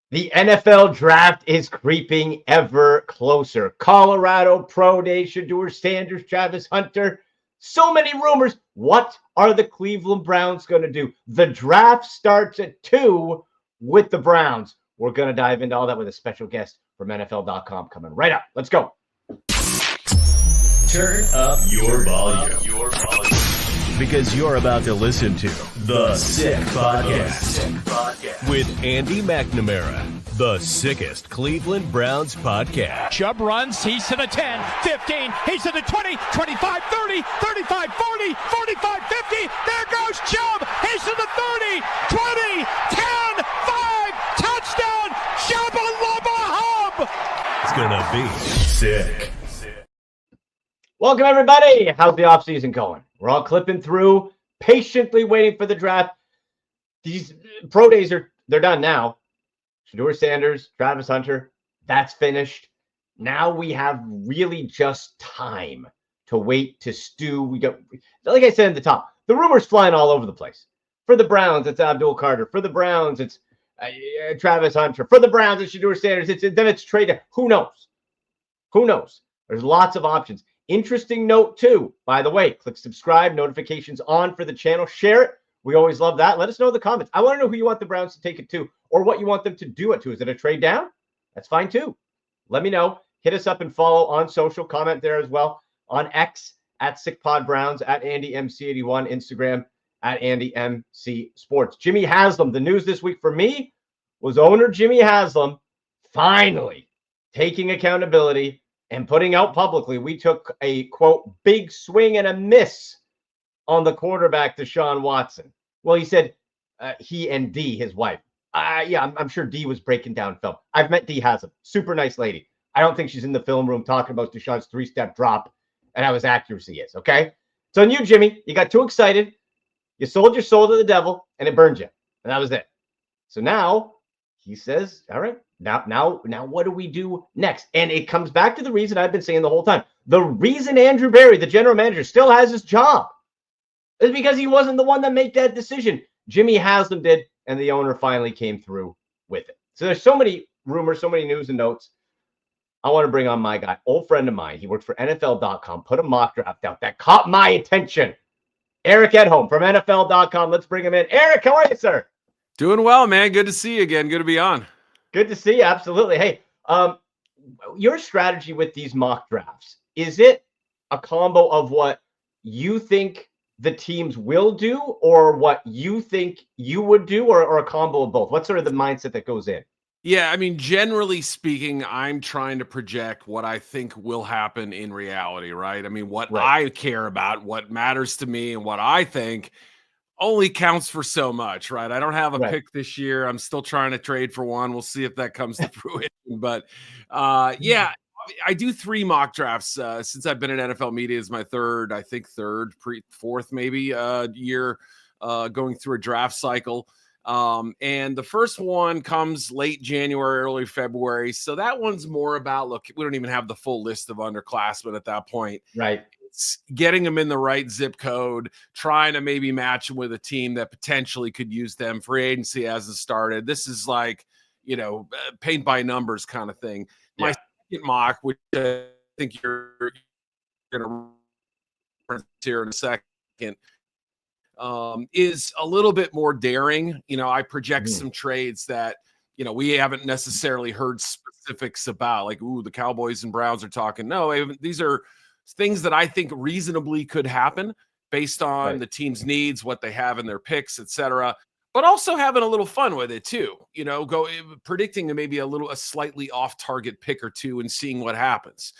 The NFL draft is creeping ever closer. Colorado Pro Day, Shedeur Sanders, Travis Hunter. So many rumors. What are the Cleveland Browns going to do? The draft starts at 2 with the Browns. We're going to dive into all that with a special guest from NFL.com coming right up. Let's go. Turn up your volume. Because you're about to listen to The Sick Podcast with Andy McNamara, the sickest Cleveland Browns podcast. Chubb runs, he's to the 10, 15, he's to the 20, 25, 30, 35, 40, 45, 50. There goes Chubb, he's to the 30, 20, 10, 5, touchdown, Jabba Lubba Hub. It's gonna be sick. Welcome, everybody. How's the offseason going? We're all clipping through, patiently waiting for the draft. These pro days they're done now. Shedeur Sanders, Travis Hunter, that's finished. Now we have really just time to wait to stew. We got, like I said at the top, the rumors flying all over the place. For the Browns, it's Abdul Carter. For the Browns, it's Travis Hunter. For the Browns, it's Shedeur Sanders. Then it's traded. Who knows? Who knows? There's lots of options. Interesting note, too, by the way, click subscribe, notifications on for the channel, share it. We always love that. Let us know in the comments. I want to know who you want the Browns to take it to or what you want them to do it to. Is it a trade down? That's fine, too. Let me know. Hit us up and follow on social. Comment there as well. On X, at SickPodBrowns, at AndyMC81, Instagram, at AndyMC Jimmy Haslam. The news this week for me was owner Jimmy Haslam finally taking accountability and putting out publicly, we took a, quote, big swing and a miss on the quarterback, Deshaun Watson. Well, he said he and Dee, his wife. Yeah, I'm sure Dee was breaking down film. I've met Dee Haslam. Super nice lady. I don't think she's in the film room talking about Deshaun's 3-step drop and how his accuracy is, okay? So on you, Jimmy, you got too excited. You sold your soul to the devil, and it burned you. And that was it. So now he says, all right, now what do we do next? And it comes back to the reason I've been saying the whole time. The reason Andrew Berry, the general manager, still has his job is because he wasn't the one that made that decision. Jimmy Haslam did, and the owner finally came through with it. So there's so many rumors, so many news and notes. I want to bring on my guy, old friend of mine. He worked for NFL.com, put a mock draft out that caught my attention. Eric Edholm from NFL.com. Let's bring him in. Eric, how are you, sir? Doing well, man. Good to see you again. Good to be on. Good to see you. Absolutely. Hey, your strategy with these mock drafts, is it a combo of what you think the teams will do or what you think you would do or a combo of both? What's sort of the mindset that goes in? Yeah, I mean, generally speaking, I'm trying to project what I think will happen in reality, right? I mean, what I care about, what matters to me, and what I think only counts for so much, right? I don't have a pick this year. I'm still trying to trade for one. We'll see if that comes to fruition. But yeah, I do 3 mock drafts since I've been in NFL media. Is my fourth maybe year going through a draft cycle. And the first one comes late January, early February. So that one's more about, look, we don't even have the full list of underclassmen at that point. Right. It's getting them in the right zip code, trying to maybe match them with a team that potentially could use them. Free agency hasn't started. This is like, paint by numbers kind of thing. Yeah. My second mock, which I think you're going to reference here in a second, is a little bit more daring. I project some trades that, we haven't necessarily heard specifics about, like, ooh, the Cowboys and Browns are talking. No, these are things that I think reasonably could happen based on the team's needs, what they have in their picks, etc. But also having a little fun with it too, predicting maybe a slightly off target pick or two and seeing what happens.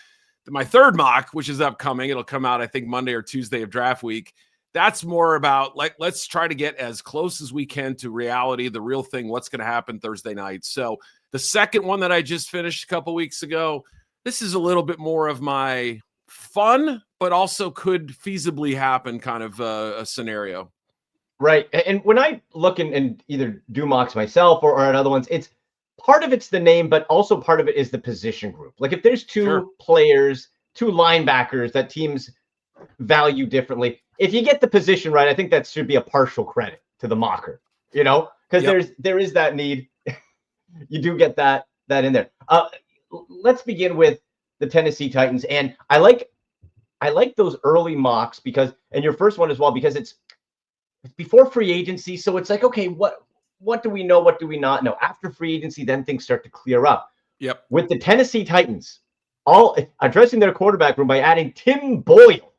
My third mock, which is upcoming, it'll come out, I think, Monday or Tuesday of draft week. That's more about, like, let's try to get as close as we can to reality, the real thing, what's going to happen Thursday night. So the second one that I just finished a couple weeks ago, this is a little bit more of my fun, but also could feasibly happen kind of a scenario. Right. And when I look and either do mocks myself or at other ones, it's part of it's the name, but also part of it is the position group. Like if there's two players, 2 linebackers that teams value differently, if you get the position right, I think that should be a partial credit to the mocker, because there is that need. you do get that in there. Let's begin with the Tennessee Titans, and I like those early mocks because, and your first one as well, because it's before free agency, so it's like, okay, what do we know? What do we not know? After free agency, then things start to clear up. Yep. With the Tennessee Titans, all addressing their quarterback room by adding Tim Boyle,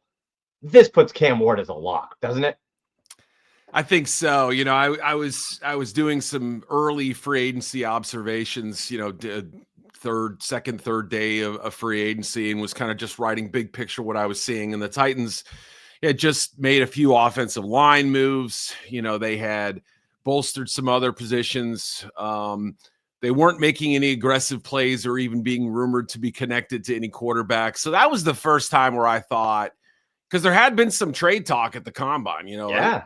this puts Cam Ward as a lock, doesn't it? I think so. You know, I was doing some early free agency observations, you know, second, third day of free agency, and was kind of just writing big picture what I was seeing. And the Titans had just made a few offensive line moves. You know, they had bolstered some other positions. They weren't making any aggressive plays or even being rumored to be connected to any quarterback. So that was the first time where I thought, because there had been some trade talk at the combine, you know, yeah.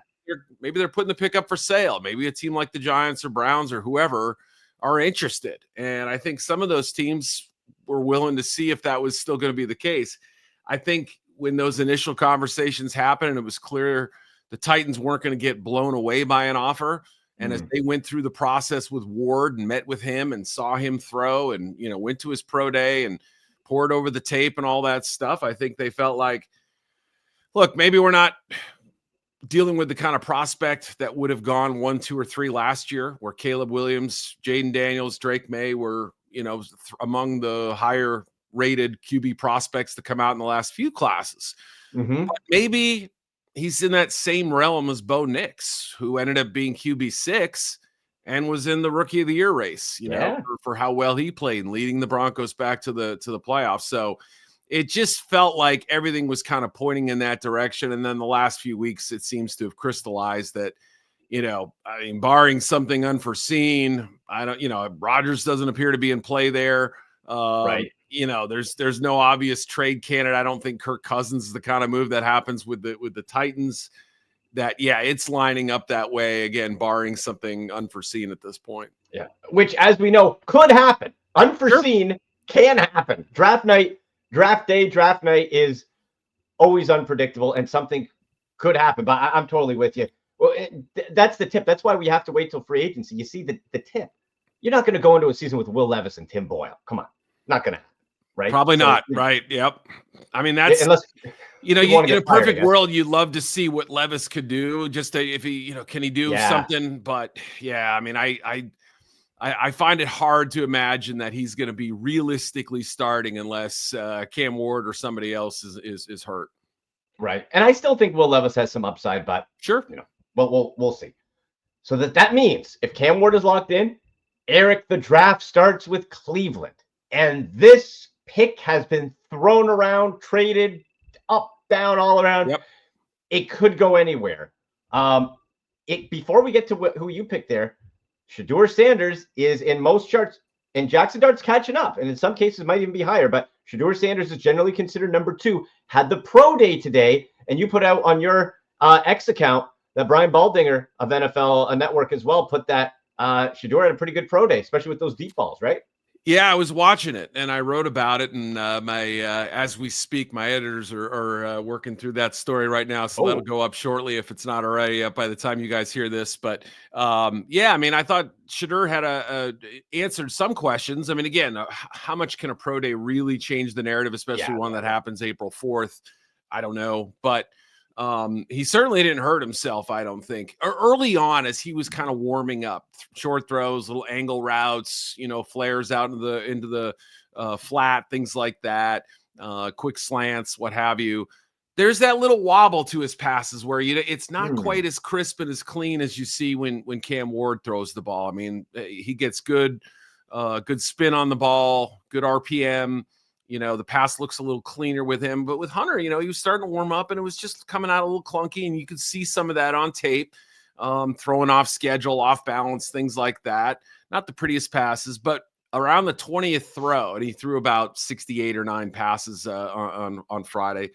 Maybe they're putting the pick up for sale. Maybe a team like the Giants or Browns or whoever are interested. And I think some of those teams were willing to see if that was still going to be the case. I think when those initial conversations happened and it was clear the Titans weren't going to get blown away by an offer, and as they went through the process with Ward and met with him and saw him throw and, you know, went to his pro day and poured over the tape and all that stuff, I think they felt like, look, maybe we're not dealing with the kind of prospect that would have gone 1, 2, or 3 last year, where Caleb Williams, Jaden Daniels, Drake May were, you know, among the higher rated QB prospects to come out in the last few classes. Mm-hmm. But maybe he's in that same realm as Bo Nix, who ended up being QB6 and was in the Rookie of the Year race, you know, for how well he played and leading the Broncos back to the playoffs. So it just felt like everything was kind of pointing in that direction. And then the last few weeks, it seems to have crystallized that, you know, I mean, barring something unforeseen, Rodgers doesn't appear to be in play there. Right. You know, there's no obvious trade candidate. I don't think Kirk Cousins is the kind of move that happens with the Titans. That, yeah, it's lining up that way again, barring something unforeseen at this point. Yeah. Which, as we know, could happen. Unforeseen can happen. Draft day is always unpredictable, and something could happen. But I'm totally with you. Well, that's the tip. That's why we have to wait till free agency. You see the tip. You're not going to go into a season with Will Levis and Tim Boyle. Come on, not going to happen, right? Probably not, right? Yep. I mean, that's unless you know, in a perfect world, you'd love to see what Levis could do. Just if he, you know, can he do something? But yeah, I mean, I find it hard to imagine that he's going to be realistically starting unless Cam Ward or somebody else is hurt. Right. And I still think Will Levis has some upside, but sure, you know, but we'll see. So that means if Cam Ward is locked in, Eric, the draft starts with Cleveland. And this pick has been thrown around, traded up, down, all around. Yep. It could go anywhere. Before we get to who you picked there, Shedeur Sanders is in most charts, and Jackson Dart's catching up, and in some cases might even be higher, but Shedeur Sanders is generally considered number 2. Had the pro day today, and you put out on your X account that Brian Baldinger of NFL Network as well put that Shedeur had a pretty good pro day, especially with those deep balls, right? Yeah, I was watching it and I wrote about it. And as we speak, my editors are working through that story right now. So that'll go up shortly if it's not already up by the time you guys hear this. But yeah, I mean, I thought Shedeur had answered some questions. I mean, again, how much can a pro day really change the narrative, especially one that happens April 4th? I don't know. But he certainly didn't hurt himself, I don't think. Early on, as he was kind of warming up, short throws, little angle routes, you know, flares out into the flat, things like that, quick slants, what have you. There's that little wobble to his passes where it's not quite as crisp and as clean as you see when Cam Ward throws the ball. I mean, he gets good spin on the ball, good RPM. You know, the pass looks a little cleaner with him, but with Hunter, you know, he was starting to warm up and it was just coming out a little clunky, and you could see some of that on tape, throwing off schedule, off balance, things like that. Not the prettiest passes, but around the 20th throw, and he threw about 68 or 9 passes on Friday.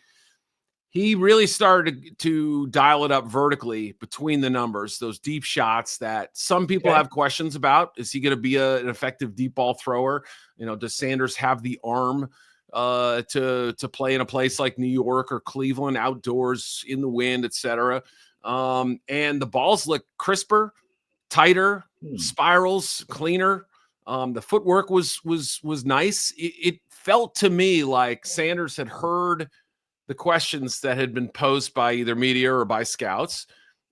He really started to dial it up vertically between the numbers, those deep shots that some people have questions about. Is he going to be an effective deep ball thrower? You know, does Sanders have the arm to play in a place like New York or Cleveland, outdoors in the wind, etc.? And the balls look crisper, tighter, spirals cleaner. The footwork was nice. It felt to me like Sanders had heard the questions that had been posed by either media or by scouts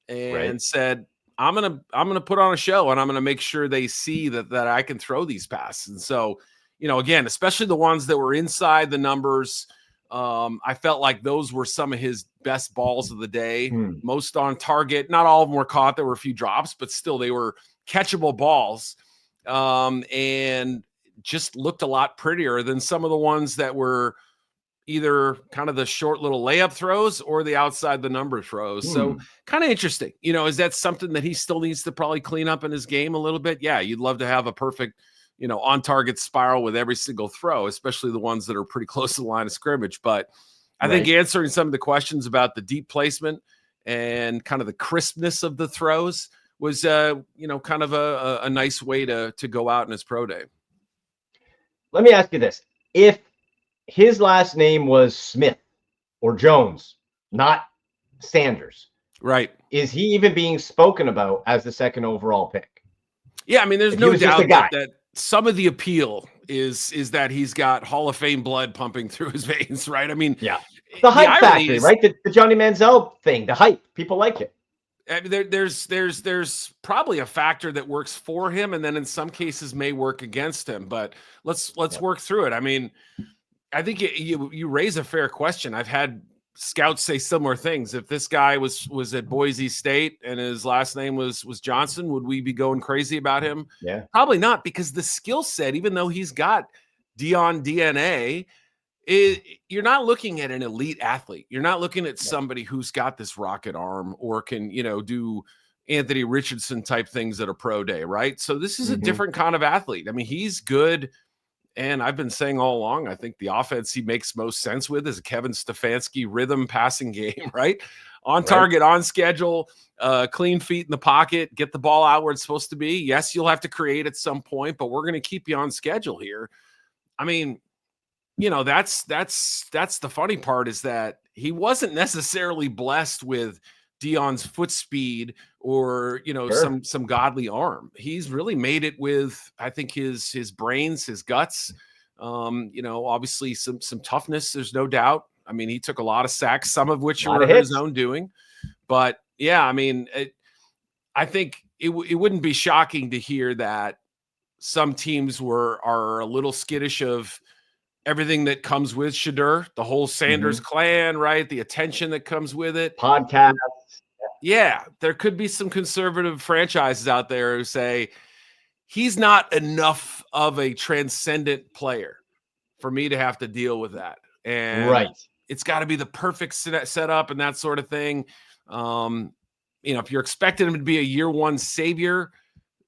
and said, I'm gonna put on a show, and I'm gonna make sure they see that I can throw these passes. And so, again, especially the ones that were inside the numbers, I felt like those were some of his best balls of the day. Most on target. Not all of them were caught. There were a few drops, but still they were catchable balls. And just looked a lot prettier than some of the ones that were either kind of the short little layup throws or the outside the number throws. So kind of interesting. Is that something that he still needs to probably clean up in his game a little bit? Yeah, you'd love to have a perfect, on target spiral with every single throw, especially the ones that are pretty close to the line of scrimmage. But I think answering some of the questions about the deep placement and kind of the crispness of the throws was, kind of a nice way to go out in his pro day. Let me ask you this. If his last name was Smith or Jones, not Sanders, right, is he even being spoken about as the second overall pick? Yeah, I mean, there's no doubt that some of the appeal is that he's got Hall of Fame blood pumping through his veins, right? I mean, yeah, the hype factor, right? The Johnny Manziel thing, the hype, people like it. I mean, there's probably a factor that works for him, and then in some cases may work against him. But let's work through it. I mean, I think you raise a fair question. I've had scouts say similar things. If this guy was at Boise State and his last name was Johnson, would we be going crazy about him? Yeah, probably not, because the skill set, even though he's got Deion DNA, you're not looking at an elite athlete. You're not looking at somebody who's got this rocket arm or can, do Anthony Richardson type things at a pro day, right? So this is a different kind of athlete. I mean, he's good. And I've been saying all along, I think the offense he makes most sense with is a Kevin Stefanski rhythm passing game, right? On target, on schedule, clean feet in the pocket, get the ball out where it's supposed to be. Yes, you'll have to create at some point, but we're going to keep you on schedule here. I mean, that's the funny part, is that he wasn't necessarily blessed with Deion's foot speed or, some godly arm. He's really made it with, I think, his brains, his guts, obviously some toughness. There's no doubt. I mean, he took a lot of sacks, some of which were his own doing, but yeah, I mean, I think it wouldn't be shocking to hear that some teams are a little skittish of everything that comes with Shedeur, the whole Sanders clan, right? The attention that comes with it. Podcast. Yeah, there could be some conservative franchises out there who say he's not enough of a transcendent player for me to have to deal with that. And it's got to be the perfect setup and that sort of thing. If you're expecting him to be a year one savior,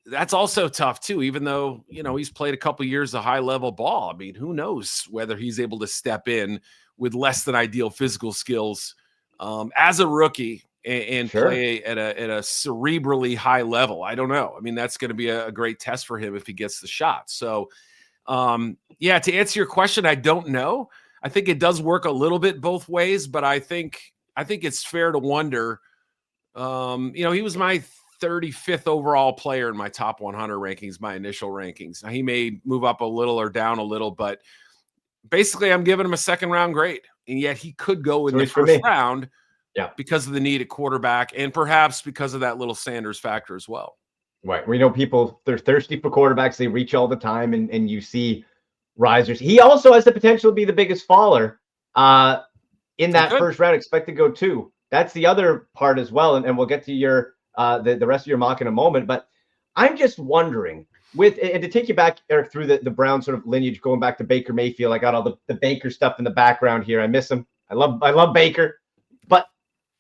that's also tough too, even though, he's played a couple years of high level ball. I mean, who knows whether he's able to step in with less than ideal physical skills as a rookie and play at a cerebrally high level. I don't know. I mean, that's going to be a great test for him if he gets the shot. So, to answer your question, I don't know. I think it does work a little bit both ways, but I think it's fair to wonder. He was my 35th overall player in my top 100 rankings, my initial rankings. Now, he may move up a little or down a little, but basically I'm giving him a second round grade, and yet he could go in the first round because of the need at quarterback and perhaps because of that little Sanders factor as well. Right. We know people, they're thirsty for quarterbacks. They reach all the time, and you see risers. He also has the potential to be the biggest faller in that first round, expect to go 2. That's the other part as well. And we'll get to your the rest of your mock in a moment. But I'm just wondering, and to take you back, Eric, through the Brown sort of lineage, going back to Baker Mayfield. I got all the Baker stuff in the background here. I miss him. I love Baker. But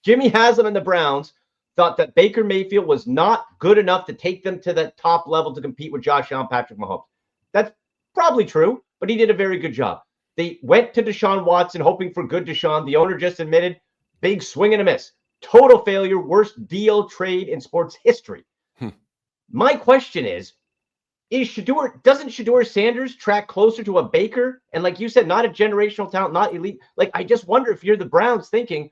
Jimmy Haslam and the Browns thought that Baker Mayfield was not good enough to take them to the top level to compete with Josh Allen, Patrick Mahomes. That's probably true, but he did a very good job. They went to Deshaun Watson, hoping for good Deshaun. The owner just admitted, big swing and a miss. Total failure, worst deal trade in sports history. My question is doesn't Shedeur Sanders track closer to a Baker? And like you said, not a generational talent, not elite. Like, I just wonder if you're the Browns thinking,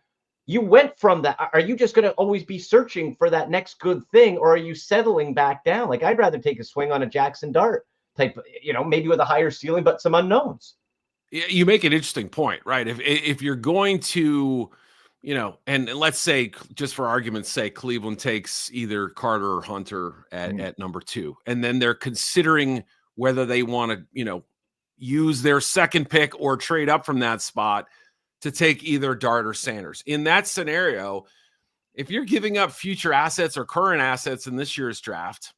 you went from that. Are you just going to always be searching for that next good thing, or are you settling back down? Like, I'd rather take a swing on a Jackson Dart type, maybe with a higher ceiling, but some unknowns. You make an interesting point, right? If you're going to, and let's say, just for argument's sake, Cleveland takes either Carter or Hunter at number 2, and then they're considering whether they want to, use their second pick or trade up from that spot to take either Dart or Sanders. In that scenario, if you're giving up future assets or current assets in this year's draft,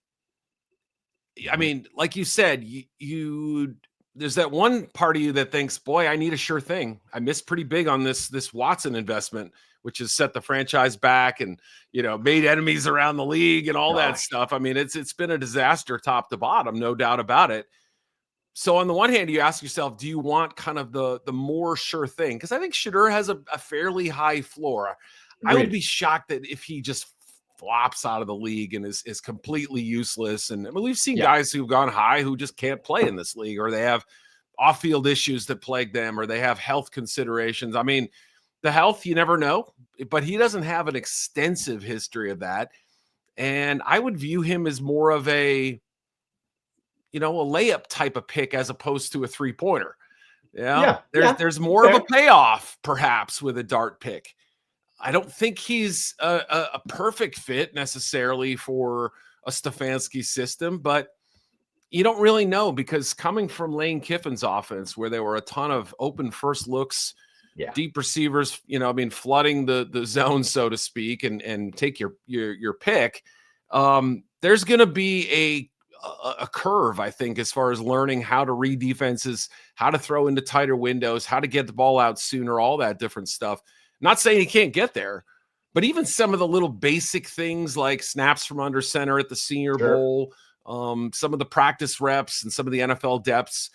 I mean, like you said, there's that one part of you that thinks, boy, I need a sure thing. I missed pretty big on this Watson investment, which has set the franchise back and, made enemies around the league and all that stuff. I mean, it's been a disaster top to bottom, no doubt about it. So on the one hand, you ask yourself, do you want kind of the more sure thing? Because I think Shedeur has a fairly high floor. I would be shocked that if he just flops out of the league and is completely useless. And I mean, we've seen guys who've gone high who just can't play in this league, or they have off-field issues that plague them, or they have health considerations. I mean, the health, you never know, but he doesn't have an extensive history of that. And I would view him as more of a layup type of pick as opposed to a three-pointer. There's more of a payoff perhaps with a Dart pick. I don't think he's a perfect fit necessarily for a Stefanski system, but you don't really know, because coming from Lane Kiffin's offense, where there were a ton of open first looks, deep receivers, flooding the zone, so to speak, and take your pick. There's going to be a curve, I think, as far as learning how to read defenses, how to throw into tighter windows, how to get the ball out sooner, all that different stuff. Not saying he can't get there, but even some of the little basic things like snaps from under center at the Senior Bowl, some of the practice reps and some of the NFL depths,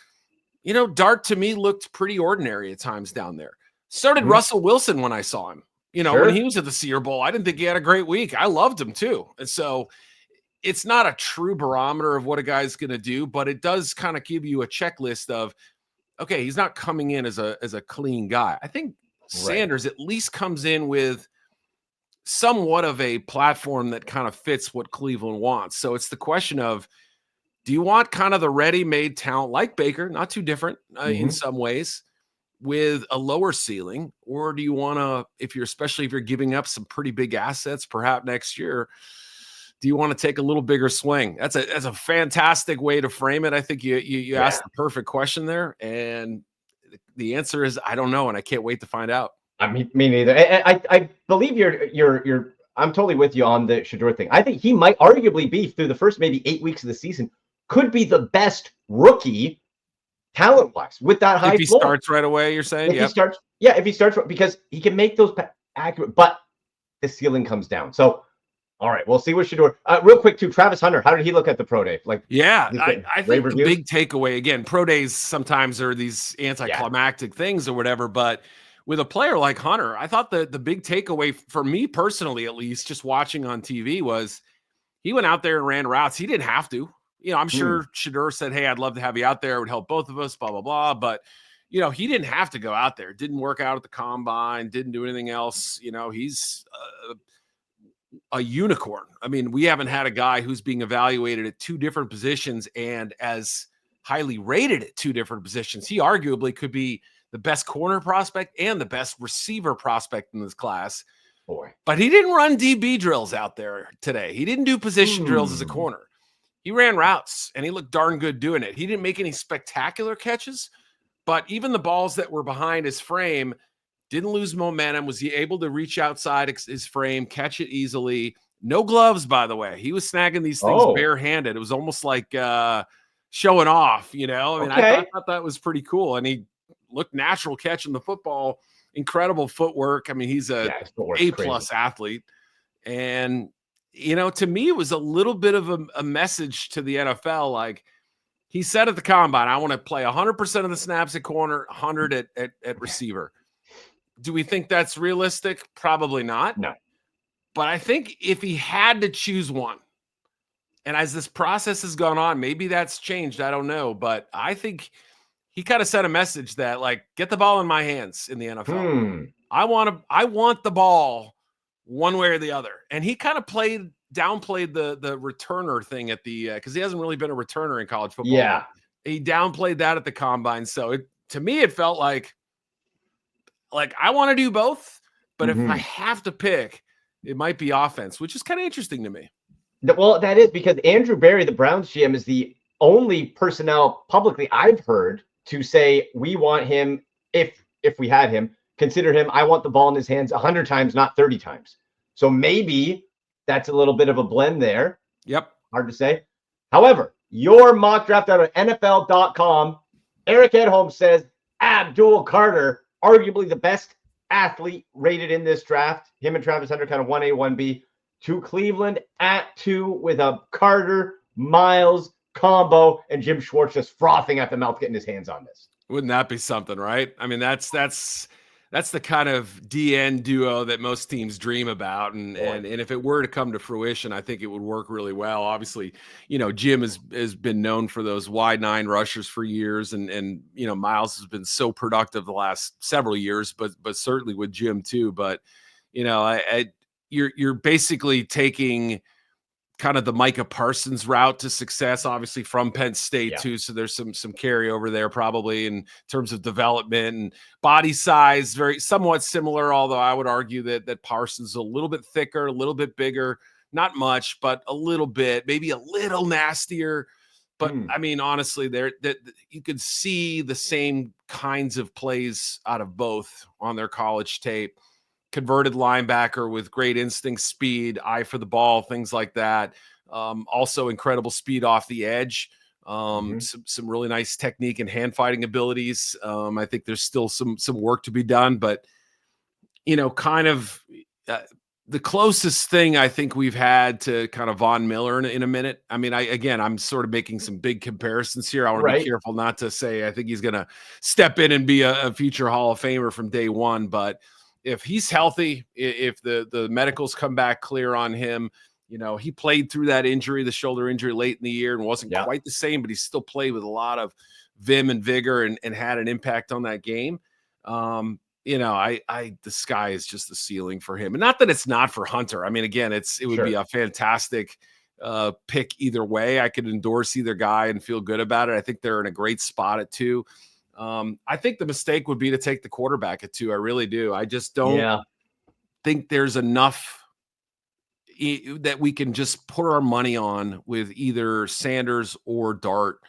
Dart to me looked pretty ordinary at times down there. So did Russell Wilson when I saw him. When he was at the Senior Bowl, I didn't think he had a great week. I loved him too. And so it's not a true barometer of what a guy's going to do, but it does kind of give you a checklist of, okay, he's not coming in as a clean guy. I think Sanders at least comes in with somewhat of a platform that kind of fits what Cleveland wants. So it's the question of, do you want kind of the ready-made talent like Baker, not too different in some ways, with a lower ceiling, or do you want to, especially if you're giving up some pretty big assets, perhaps next year, do you want to take a little bigger swing? That's a fantastic way to frame it. I think you asked the perfect question there, and the answer is I don't know, and I can't wait to find out. I mean, me neither. I believe you're. I'm totally with you on the Shedeur thing. I think he might arguably be, through the first maybe 8 weeks of the season, could be the best rookie talent-wise with that high. If he starts right away, you're saying? If he starts, because he can make those accurate, but the ceiling comes down. So, all right, we'll see what Shedeur. Real quick, too, Travis Hunter, how did he look at the pro day? I think the big takeaway, again, pro days sometimes are these anticlimactic things or whatever, but with a player like Hunter, I thought the big takeaway for me personally, at least, just watching on TV, was he went out there and ran routes. He didn't have to. I'm sure Shedeur said, hey, I'd love to have you out there. It would help both of us, blah, blah, blah. But, he didn't have to go out there. Didn't work out at the combine. Didn't do anything else. He's a unicorn. I mean, we haven't had a guy who's being evaluated at two different positions and as highly rated at two different positions. He arguably could be the best corner prospect and the best receiver prospect in this class. Boy. But he didn't run DB drills out there today. He didn't do position drills as a corner. He ran routes, and he looked darn good doing it. He didn't make any spectacular catches, but even the balls that were behind his frame didn't lose momentum. Was he able to reach outside his frame, catch it easily? No gloves, by the way. He was snagging these things barehanded. It was almost like showing off, I mean, I thought that was pretty cool. And he looked natural catching the football. Incredible footwork. I mean, he's A-plus athlete. And, to me, it was a little bit of a message to the NFL. Like, he said at the combine, I want to play 100% of the snaps at corner, 100 at receiver. Do we think that's realistic? Probably not. No. But I think if he had to choose one, and as this process has gone on, maybe that's changed. I don't know. But I think he kind of sent a message that, like, get the ball in my hands in the NFL. I want the ball one way or the other. And he kind of played downplayed the returner thing at the because he hasn't really been a returner in college football. Yeah. He downplayed that at the combine. So to me, it felt like I want to do both, but if I have to pick, it might be offense, which is kind of interesting to me. Well, that is because Andrew Berry, the Browns GM, is the only personnel publicly I've heard to say we want him if we had him, consider him. I want the ball in his hands 100 times, not 30 times. So maybe that's a little bit of a blend there. Yep. Hard to say. However, your mock draft out of NFL.com, Eric Edholm says Abdul Carter, arguably the best athlete rated in this draft. Him and Travis Hunter kind of 1A, 1B. To Cleveland at 2 with a Carter, Miles combo, and Jim Schwartz just frothing at the mouth getting his hands on this. Wouldn't that be something, right? I mean, that's the kind of DN duo that most teams dream about. And if it were to come to fruition, I think it would work really well. Obviously, Jim has been known for those wide 9 rushers for years. And Miles has been so productive the last several years, but certainly with Jim too. But, you're basically taking kind of the Micah Parsons route to success, obviously from Penn State too. So there's some carryover there probably in terms of development and body size, very somewhat similar. Although I would argue that Parsons is a little bit thicker, a little bit bigger, not much, but a little bit, maybe a little nastier. But I mean, honestly, that you could see the same kinds of plays out of both on their college tape. Converted linebacker with great instinct, speed, eye for the ball, things like that. Also incredible speed off the edge. Some really nice technique and hand fighting abilities. I think there's still some work to be done, but kind of the closest thing I think we've had to kind of Von Miller in a minute. I mean, I'm sort of making some big comparisons here. I want to be careful not to say I think he's going to step in and be a future Hall of Famer from day one, but if he's healthy, if the medicals come back clear on him, he played through that injury, the shoulder injury late in the year and wasn't quite the same, but he still played with a lot of vim and vigor and had an impact on that game. The sky is just the ceiling for him. And not that it's not for Hunter. I mean, again, it would be a fantastic pick either way. I could endorse either guy and feel good about it. I think they're in a great spot at 2. I think the mistake would be to take the quarterback at 2. I really do. I just don't think there's enough that we can just put our money on with either Sanders or Dart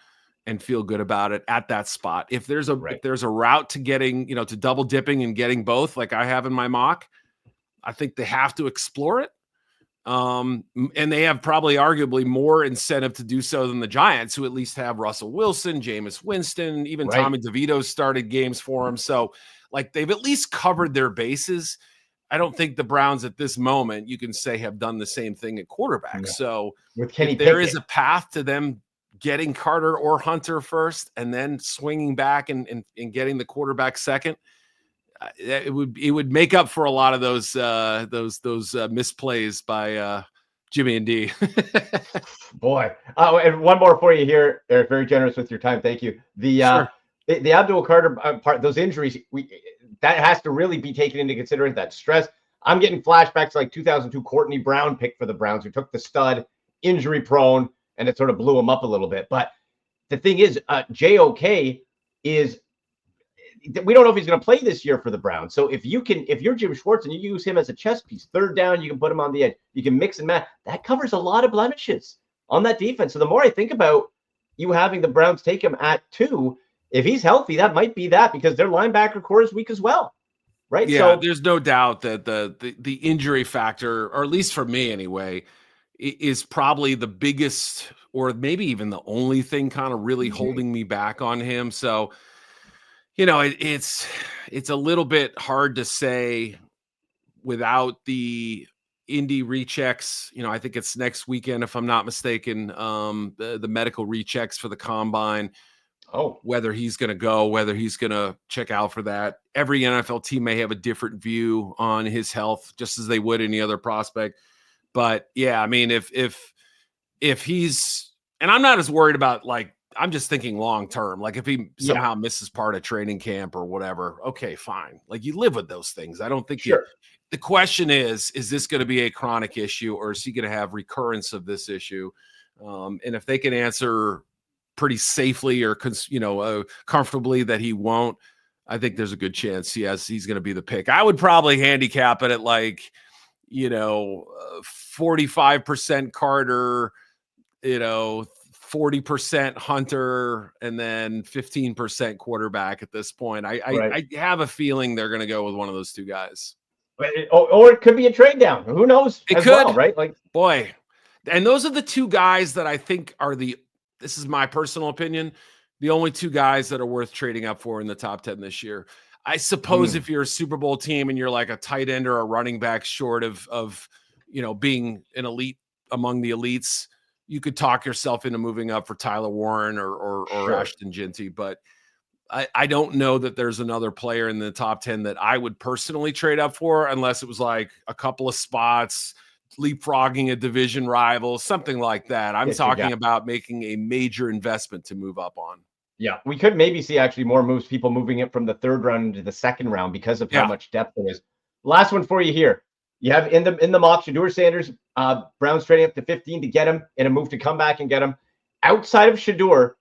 and feel good about it at that spot. If there's a route to getting, to double dipping and getting both, like I have in my mock, I think they have to explore it. And they have probably arguably more incentive to do so than the Giants, who at least have Russell Wilson, Jameis Winston, even Tommy DeVito started games for him. So they've at least covered their bases. I don't think the Browns at this moment, you can say, have done the same thing at quarterback. So if there is a path to them getting Carter or Hunter first and then swinging back and getting the quarterback second, it would make up for a lot of those misplays by Jimmy and D. Boy. And one more for you here, Eric. Very generous with your time. Thank you. The Abdul Carter part, those injuries, that has to really be taken into consideration. That stress. I'm getting flashbacks like 2002 Courtney Brown pick for the Browns, who took the stud, injury prone, and it sort of blew him up a little bit. But the thing is, JOK is. We don't know if he's going to play this year for the Browns. So if you're Jim Schwartz and you use him as a chess piece, third down, you can put him on the edge. You can mix and match. That covers a lot of blemishes on that defense. So the more I think about you having the Browns take him at 2, if he's healthy, that might be that because their linebacker core is weak as well. Right. Yeah, so there's no doubt that the injury factor, or at least for me anyway, is probably the biggest or maybe even the only thing kind of really holding me back on him. So it's a little bit hard to say without the Indy rechecks. I think it's next weekend, if I'm not mistaken, the medical rechecks for the combine. Whether he's going to go, whether he's going to check out for that. Every NFL team may have a different view on his health, just as they would any other prospect. But yeah, I mean, if he's, and I'm not as worried about I'm just thinking long term. If he somehow misses part of training camp or whatever, okay, fine. You live with those things. I don't think the question is this going to be a chronic issue, or is he going to have recurrence of this issue? And if they can answer pretty safely or comfortably that he won't, I think there's a good chance he's going to be the pick. I would probably handicap it at 45% Carter, 40% Hunter, and then 15% quarterback at this point. I have a feeling they're going to go with one of those two guys. Or it could be a trade down. Who knows? It could, well, right? Boy. And those are the two guys that I think are this is my personal opinion, the only two guys that are worth trading up for in the top 10 this year. I suppose if you're a Super Bowl team and you're like a tight end or a running back short of being an elite among the elites, you could talk yourself into moving up for Tyler Warren or Sure. Ashton Ginty. But I don't know that there's another player in the top 10 that I would personally trade up for, unless it was like a couple of spots, leapfrogging a division rival, something like that. I'm talking about making a major investment to move up on. Yeah, we could maybe see actually more moves, people moving it from the third round into the second round because of how much depth there is. Last one for you here. You have in the mock Shedeur Sanders, Browns trading up to 15 to get him in a move to come back and get him. Outside of Shedeur,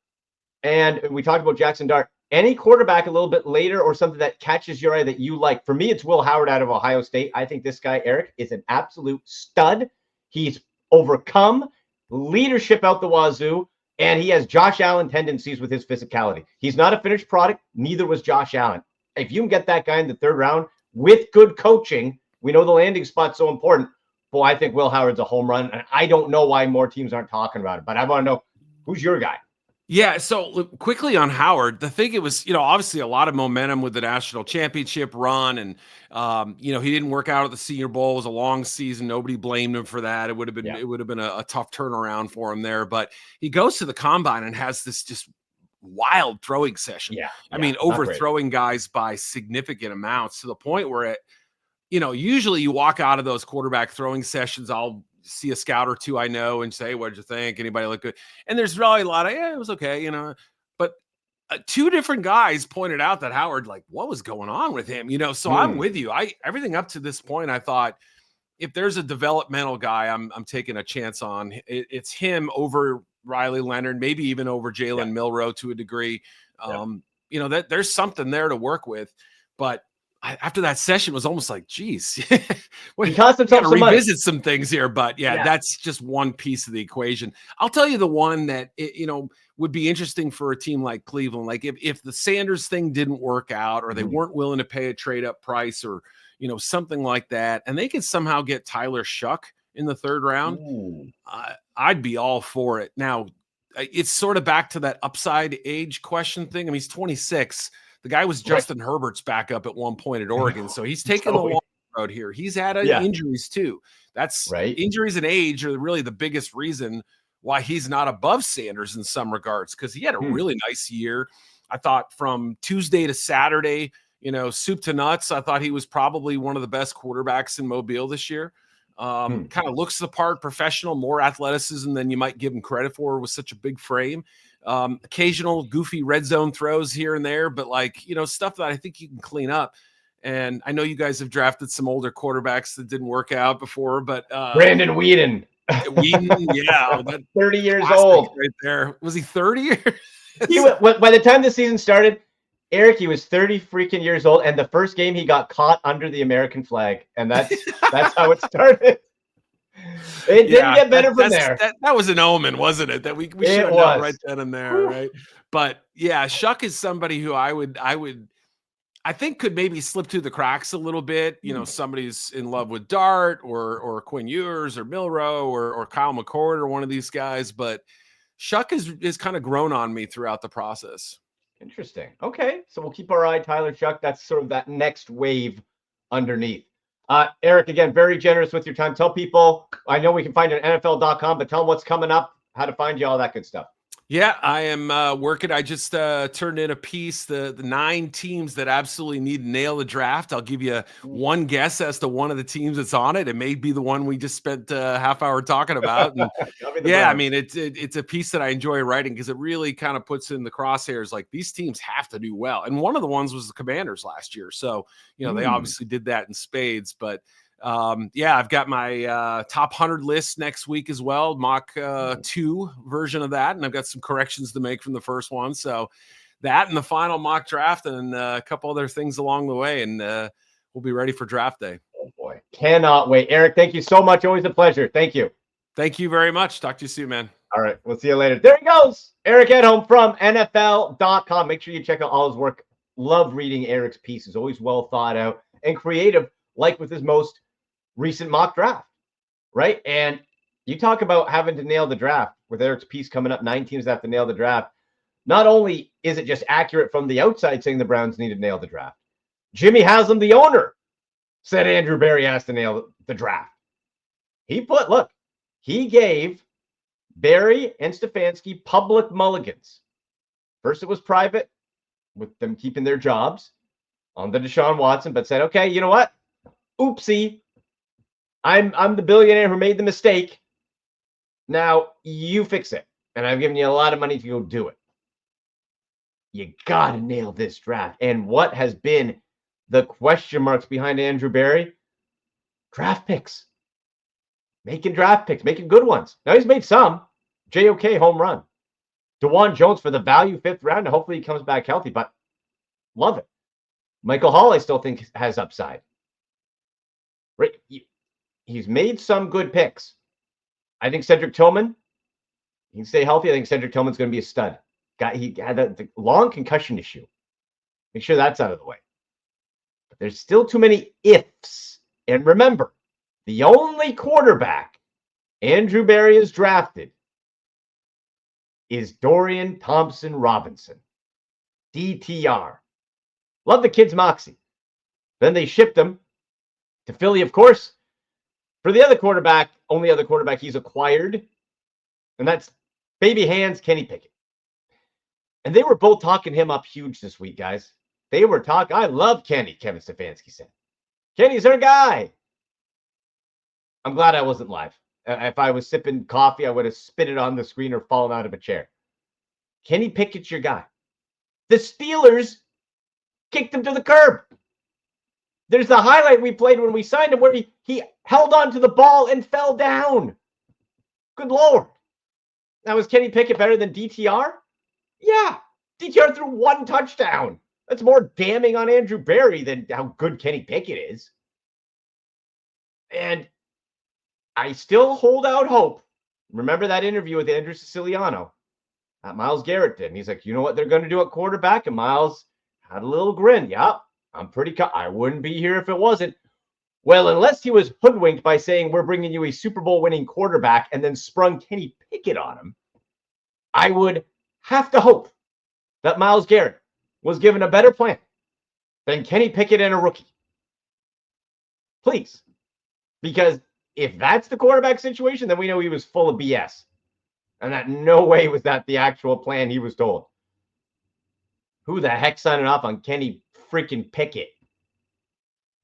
and we talked about Jackson Dart, any quarterback a little bit later or something that catches your eye that you like. For me, it's Will Howard out of Ohio State. I think this guy, Eric, is an absolute stud. He's overcome leadership out the wazoo, and he has Josh Allen tendencies with his physicality. He's not a finished product. Neither was Josh Allen. If you can get that guy in the third round with good coaching, we know the landing spot's so important. Boy, I think Will Howard's a home run, and I don't know why more teams aren't talking about it, but I want to know, who's your guy? Yeah, so quickly on Howard, the thing, it was, obviously a lot of momentum with the national championship run, and he didn't work out at the Senior Bowl. It was a long season. Nobody blamed him for that. It would have been a tough turnaround for him there, but he goes to the combine and has this just wild throwing session. I mean, overthrowing guys by significant amounts, to the point where usually you walk out of those quarterback throwing sessions, I'll see a scout or two I know and say, what'd you think? Anybody look good? And there's really a lot of, it was okay, but two different guys pointed out that Howard, what was going on with him? So I'm with you. Everything up to this point, I thought, if there's a developmental guy I'm taking a chance on, it's him over Riley Leonard, maybe even over Jalen Milroe to a degree. That there's something there to work with, but after that session was almost like, geez, we got to revisit some things here. But that's just one piece of the equation. I'll tell you the one that would be interesting for a team like Cleveland. Like if the Sanders thing didn't work out, or they weren't willing to pay a trade up price, or something like that, and they could somehow get Tyler Shuck in the third round, I'd be all for it. Now, it's sort of back to that upside age question thing. I mean, he's 26. The guy was Justin Herbert's backup at one point at Oregon, so he's taken the long road here. He's had injuries too. That's right. Injuries and age are really the biggest reason why he's not above Sanders in some regards, because he had a really nice year. I thought from Tuesday to Saturday, soup to nuts, I thought he was probably one of the best quarterbacks in Mobile this year. Kind of looks the part, professional, more athleticism than you might give him credit for with such a big frame. Occasional goofy red zone throws here and there, but stuff that I think you can clean up. And I know you guys have drafted some older quarterbacks that didn't work out before, but Brandon Weeden, 30 years old right there. Was he 30? By the time the season started, Eric, he was 30 freaking years old, and the first game he got caught under the American flag, and that's how it started. It didn't get better from there. That was an omen, wasn't it? That we should have done right then and there, right? But Shuck is somebody who I think could maybe slip through the cracks a little bit. Somebody's in love with Dart or Quinn Ewers or Milroe or Kyle McCord or one of these guys, but Shuck is kind of grown on me throughout the process. Interesting. Okay, so we'll keep our eye Tyler Shuck. That's sort of that next wave underneath. Eric, again, very generous with your time. Tell people, I know we can find you at NFL.com, but tell them what's coming up, how to find you, all that good stuff. Yeah, I am working. I just turned in a piece, the 9 teams that absolutely need to nail the draft. I'll give you one guess as to one of the teams that's on it. It may be the one we just spent a half hour talking about. And Tell me the yeah, I Browns. mean, it's a piece that I enjoy writing because it really kind of puts in the crosshairs like these teams have to do well. And one of the ones was the Commanders last year. So, they obviously did that in spades, but yeah, I've got my top 100 list next week as well, mock 2 version of that, and I've got some corrections to make from the first one. So that and the final mock draft and a couple other things along the way, and we'll be ready for draft day. Oh boy, cannot wait. Eric, thank you so much. Always a pleasure. Thank you. Thank you very much. Talk to you soon, man. All right, we'll see you later. There he goes, Eric Edholm from NFL.com. Make sure you check out all his work. Love reading Eric's pieces. Always well thought out and creative, like with his most recent mock draft, right? And you talk about having to nail the draft with Eric's piece coming up. 9 teams have to nail the draft. Not only is it just accurate from the outside saying the Browns need to nail the draft, Jimmy Haslam, the owner, said Andrew Berry has to nail the draft. He gave Berry and Stefanski public mulligans. First, it was private with them keeping their jobs on the Deshaun Watson, but said, okay, you know what? Oopsie. I'm the billionaire who made the mistake. Now you fix it. And I've given you a lot of money to go do it. You got to nail this draft. And what has been the question marks behind Andrew Berry? Draft picks. Making draft picks, making good ones. Now he's made some. JOK home run. DeJuan Jones for the value 5th round. And hopefully he comes back healthy, but love it. Michael Hall, I still think has upside. Right? He's made some good picks. I think Cedric Tillman, he can stay healthy. I think Cedric Tillman's going to be a stud. He had the long concussion issue. Make sure that's out of the way. But there's still too many ifs. And remember, the only quarterback Andrew Berry has drafted is Dorian Thompson-Robinson. DTR. Love the kid's moxie. Then they shipped him to Philly, of course. For the other quarterback, only other quarterback he's acquired, and that's baby hands Kenny Pickett. And they were both talking him up huge this week, guys. They were talking. I love Kenny, Kevin Stefanski said. Kenny's our guy. I'm glad I wasn't live. If I was sipping coffee, I would have spit it on the screen or fallen out of a chair. Kenny Pickett's your guy. The Steelers kicked him to the curb. There's the highlight we played when we signed him where he held on to the ball and fell down. Good Lord. Now, is Kenny Pickett better than DTR? Yeah. DTR threw 1 touchdown. That's more damning on Andrew Berry than how good Kenny Pickett is. And I still hold out hope. Remember that interview with Andrew Siciliano that Myles Garrett did. And he's like, you know what they're going to do at quarterback? And Myles had a little grin. Yep. I'm I wouldn't be here if it wasn't. Well, unless he was hoodwinked by saying we're bringing you a Super Bowl winning quarterback and then sprung Kenny Pickett on him, I would have to hope that Myles Garrett was given a better plan than Kenny Pickett and a rookie. Please. Because if that's the quarterback situation, then we know he was full of BS. And that no way was that the actual plan he was told. Who the heck signing off on Kenny freaking Pickett?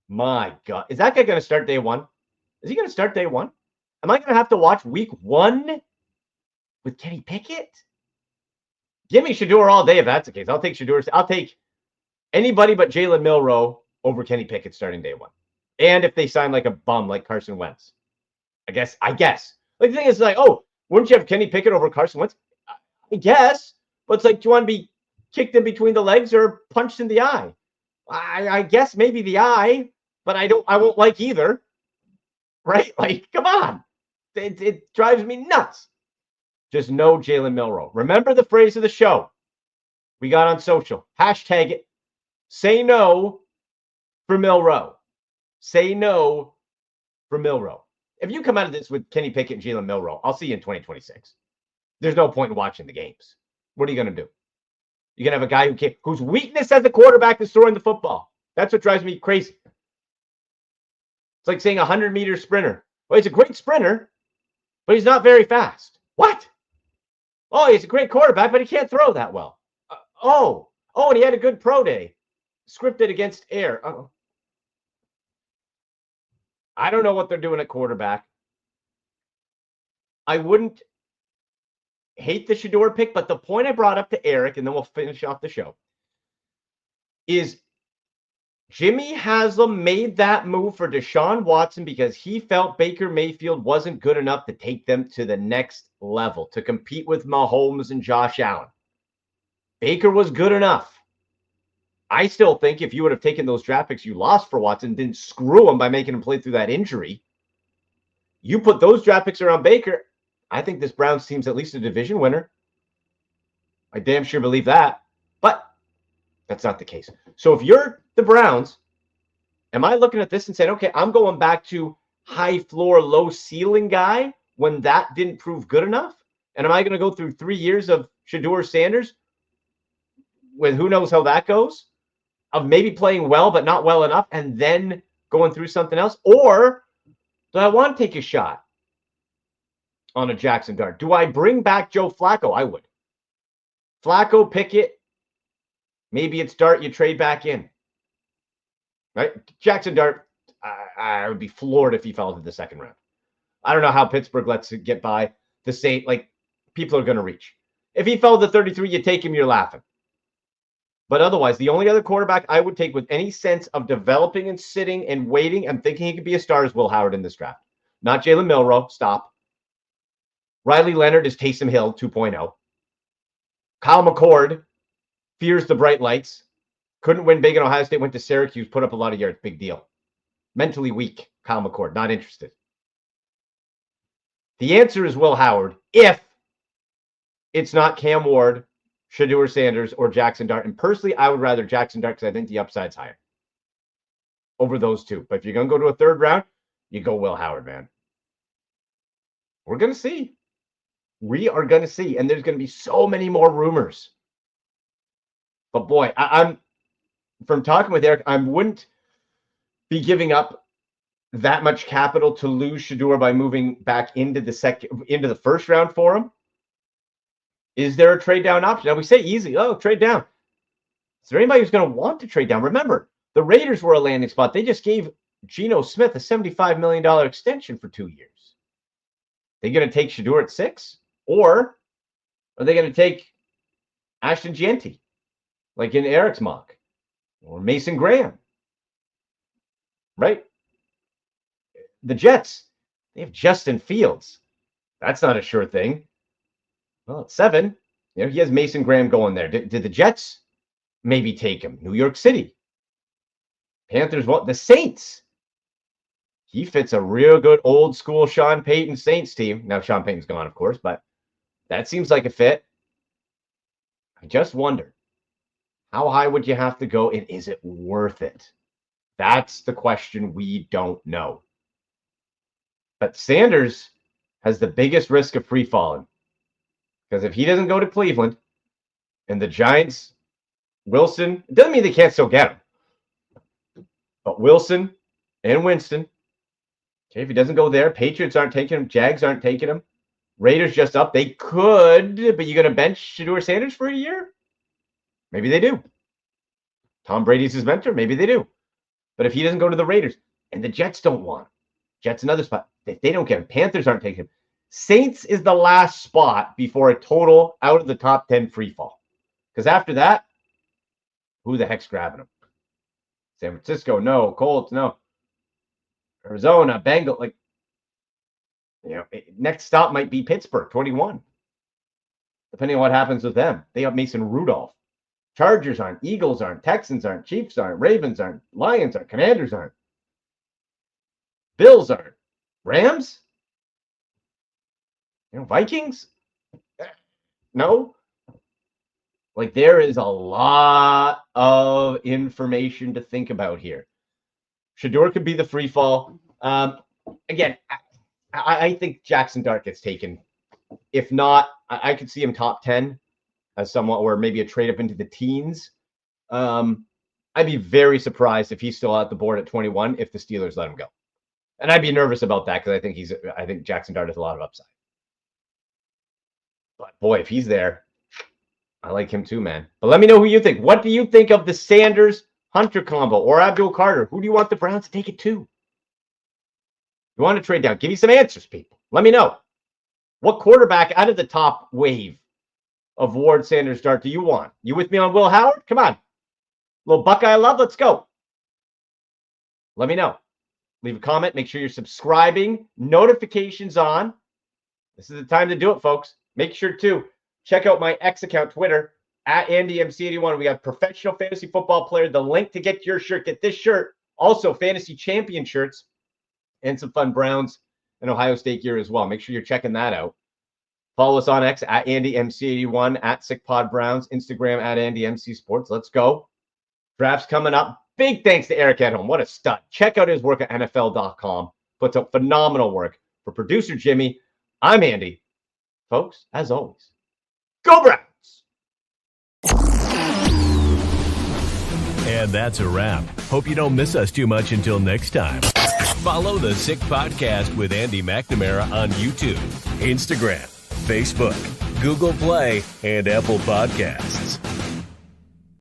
My God. Is that guy going to start day 1? Is he going to start day 1? Am I going to have to watch week 1 with Kenny Pickett? Give me Shedeur all day if that's the case. I'll take Shedeur. I'll take anybody but Jalen Milroe over Kenny Pickett starting day 1. And if they sign like a bum like Carson Wentz. I guess. Like the thing is like, oh, wouldn't you have Kenny Pickett over Carson Wentz? I guess. But it's like, do you want to be kicked in between the legs or punched in the eye? I guess maybe the eye, but I won't like either. Right? Like, come on. It drives me nuts. Just no Jalen Milroe. Remember the phrase of the show we got on social. Hashtag it. Say no for Milroe. Say no for Milroe. If you come out of this with Kenny Pickett and Jalen Milroe, I'll see you in 2026. There's no point in watching the games. What are you going to do? You're going to have a guy whose weakness as a quarterback is throwing the football. That's what drives me crazy. It's like saying a 100-meter sprinter. Well, he's a great sprinter, but he's not very fast. What? Oh, he's a great quarterback, but he can't throw that well. And he had a good pro day. Scripted against air. I don't know what they're doing at quarterback. I wouldn't hate the Shedeur pick, but the point I brought up to Eric, and then we'll finish off the show, is Jimmy Haslam made that move for Deshaun Watson because he felt Baker Mayfield wasn't good enough to take them to the next level, to compete with Mahomes and Josh Allen. Baker was good enough. I still think if you would have taken those draft picks you lost for Watson, didn't screw him by making him play through that injury, you put those draft picks around Baker, I think this Browns team's at least a division winner. I damn sure believe that. But that's not the case. So if you're the Browns, am I looking at this and saying, okay, I'm going back to high floor, low ceiling guy when that didn't prove good enough? And am I going to go through 3 years of Shedeur Sanders with who knows how that goes? Of maybe playing well, but not well enough, and then going through something else? Or do I want to take a shot on a Jackson Dart? Do I bring back Joe Flacco? I would. Flacco, Pickett, maybe it's Dart you trade back in. Right? Jackson Dart, I would be floored if he fell into the second round. I don't know how Pittsburgh lets it get by. The Saint, people are going to reach. If he fell to 33, you take him, you're laughing. But otherwise, the only other quarterback I would take with any sense of developing and sitting and waiting and thinking he could be a star is Will Howard in this draft. Not Jalen Milroe. Stop. Riley Leonard is Taysom Hill 2.0. Kyle McCord fears the bright lights. Couldn't win big in Ohio State. Went to Syracuse. Put up a lot of yards. Big deal. Mentally weak. Kyle McCord. Not interested. The answer is Will Howard if it's not Cam Ward, Shedeur Sanders, or Jackson Dart. And personally, I would rather Jackson Dart because I think the upside's higher over those two. But if you're going to go to a third round, you go Will Howard, man. We're going to see. We are going to see. And there's going to be so many more rumors. But boy, I'm from talking with Eric, I wouldn't be giving up that much capital to lose Shedeur by moving back into the first round for him. Is there a trade down option? Now we say easy. Oh, trade down. Is there anybody who's going to want to trade down? Remember, the Raiders were a landing spot. They just gave Geno Smith a $75 million extension for 2 years. They going to take Shedeur at 6? Or are they going to take Ashton Jeanty, like in Eric's mock? Or Mason Graham? Right? The Jets, they have Justin Fields. That's not a sure thing. Well, at 7, he has Mason Graham going there. Did the Jets maybe take him? New York City. Panthers, what? The Saints. He fits a real good old school Sean Payton Saints team. Now, Sean Payton's gone, of course, but that seems like a fit. I just wonder, how high would you have to go, and is it worth it? That's the question we don't know. But Sanders has the biggest risk of free falling. Because if he doesn't go to Cleveland and the Giants, Wilson, it doesn't mean they can't still get him. But Wilson and Winston, okay, if he doesn't go there, Patriots aren't taking him, Jags aren't taking him, Raiders just up. They could, but you're going to bench Shedeur Sanders for a year? Maybe they do. Tom Brady's his mentor? Maybe they do. But if he doesn't go to the Raiders, and the Jets don't want him, Jets another spot, if they don't get him, Panthers aren't taking him. Saints is the last spot before a total out of the top 10 free fall. Because after that, who the heck's grabbing him? San Francisco, no. Colts, no. Arizona, Bengals, next stop might be Pittsburgh, 21. Depending on what happens with them. They have Mason Rudolph. Chargers aren't, Eagles aren't, Texans aren't, Chiefs aren't, Ravens aren't, Lions aren't, Commanders aren't. Bills aren't. Rams? Vikings? No. There is a lot of information to think about here. Shedeur could be the free fall. Again, I think Jackson Dart gets taken. If not, I could see him top 10 as somewhat, or maybe a trade up into the teens. I'd be very surprised if he's still at the board at 21 if the Steelers let him go. And I'd be nervous about that because I think Jackson Dart has a lot of upside. But boy, if he's there, I like him too, man. But let me know who you think. What do you think of the Sanders-Hunter combo or Abdul Carter? Who do you want the Browns to take it to? You want to trade down? Give me some answers, people. Let me know. What quarterback out of the top wave of Ward, Sanders, Dart do you want? You with me on Will Howard? Come on. Little Buckeye love. Let's go. Let me know. Leave a comment. Make sure you're subscribing. Notifications on. This is the time to do it, folks. Make sure to check out my X account, Twitter, at AndyMC81. We have professional fantasy football player. The link to get your shirt. Get this shirt. Also, fantasy champion shirts and some fun Browns and Ohio State gear as well. Make sure you're checking that out. Follow us on X at AndyMC81, at SickPodBrowns, Instagram at AndyMCSports. Let's go. Draft's coming up. Big thanks to Eric Edholm. What a stud. Check out his work at NFL.com. Puts up phenomenal work. For producer Jimmy, I'm Andy. Folks, as always, go Browns! And that's a wrap. Hope you don't miss us too much until next time. Follow the Sick Podcast with Andy McNamara on YouTube, Instagram, Facebook, Google Play, and Apple Podcasts.